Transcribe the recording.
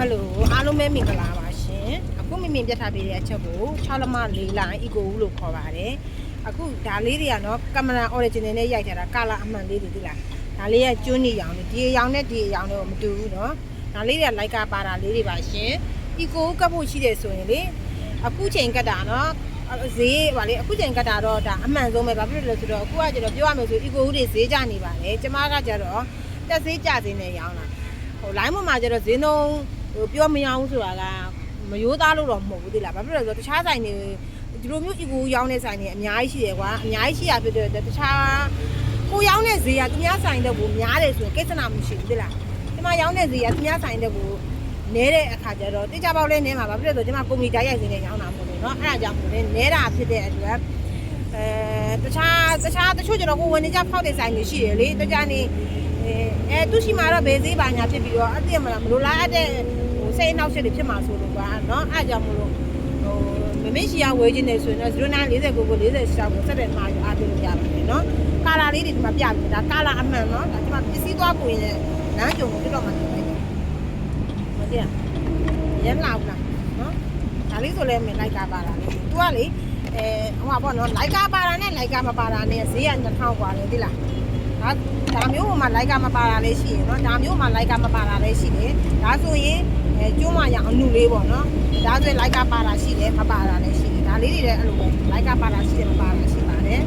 hello အားလုံးပဲမင်္ဂလာပါရှင်အခုမိမိပြထားပေးတဲ့အချက်ကို6လက်မ4လိုင်း eco လို့ခေါ်ပါတယ်အခုဒါလေးတွေကနော်ကင်မရာ original နဲ့ရိုက်ထားတာကာလာအမှန်လေးတွေသိလားဒါလေးကကျွန်းနေရောင်နေဒီအရောင်နဲ့ဒီအရောင်နဲ့မတူဘူးနော်ဒါလေးတွေကလိုက်ကာပါတာလေးတွေပါရှင် eco ကပ်ဖို့ရှိတယ်ဆိုရင်လေအခုချိန်ကတ်တာနော်ဈေးပါလေအခုချိန်ကတ်တာတော့ဒါအမှန်ဆုံးပဲဘာဖြစ်လို့လဲဆိုတော့အခုကကျတော့ပြောရမယ်ဆို eco တွေဈေးကျနေပါတယ်ကျမကကျတော့တက်ဈေးကျဈေးနဲ့ရောင်းတာဟို line ပေါ်မှာကျတော့ဈေးနှုန်းပြောမရဘူးဆိုတာကမရိုးသားလို့တော့မဟုတ်ဘူးသိလားဘာဖြစ်လို့လဲဆိုတော့တခြားဆိုင်တွေဒီလိုမျိုး eco ရောင်းတဲ့ဆိုင်တွေအများကြီးရှိတယ်ကွာအများကြီးရှိရဖြစ်တဲ့တခြားကိုရောင်းတဲ့ဈေးကသူများဆိုင်တဲ့ကိုများတယ်ဆိုရင်ကိစ္စနာမရှိဘူးသိလားဒီမှာရောင်းတဲ့ဈေးကသူများဆိုင်တဲ့ကိုနဲတဲ့အခါကျတော့တိကျပေါက်လဲနဲမှာဘာဖြစ်လို့လဲဆိုတော့ဒီမှာကွန်ပျူတာရိုက်ဈေးနဲ့ရောင်းတာမဟုတ်ဘူးเนาะအဲ့ဒါကြောင့်မို့လဲနဲတာဖြစ်တဲ့အတွက်တခြားတချို့ကျတော့ကိုဝင်နေကြဖောက်တဲ့ဆိုင်တွေရှိတယ်လေတခြားနေသူရှိမှာတော့ဘယ်ဈေးပါညာဖြစ်ပြီးတော့အတိမလားမလိုလားအပ်တဲ့ဟိုစိတ်အနှောက်အယှက်တွေဖြစ်မှာဆိုလို့ကွာเนาะအဲ့ကြောင့်မို့လို့ဟိုမမေ့ရှိရဝေးခြင်းနေဆိုရင်တော့0949 46ကိုဆက်တဲ့မှာအားပေးလို့ရပါတယ်เนาะကာလာလေးတွေဒီမှာပြပြီဒါကာလာအမှန်เนาะဒါဒီမှာပစ္စည်းသွားပုံရင်လမ်းကြုံကိုတော့မှတင်လိုက်တယ်မသိရရမ်းလာဘူးလားเนาะဒါလေးဆိုလဲမလိုက်ကားပါလာလေ तू ကလေဟိုမှာပေါ့เนาะလိုက်ကားပါတာနဲ့လိုက်ကားမပါတာနဲ့ဈေးက2000กว่าလေသိလားဒါမျိုးမှာလိုက်ကားမပါတာလေးရှိရယ်เนาะဒါမျိုးမှာလိုက်ကားမပါတာလေးရှိတယ်ဒါဆိုရင်ကျိုးမရအောင်အနုလေးပေါ့เนาะဒါဆိုရင်လိုက်ကားပါတာရှိတယ်မပါတာလည်းရှိတယ်ဒါလေးတွေလည်းအဲ့လိုပဲလိုက်ကားပါတာရှိတယ်မပါတာရှိပါတယ်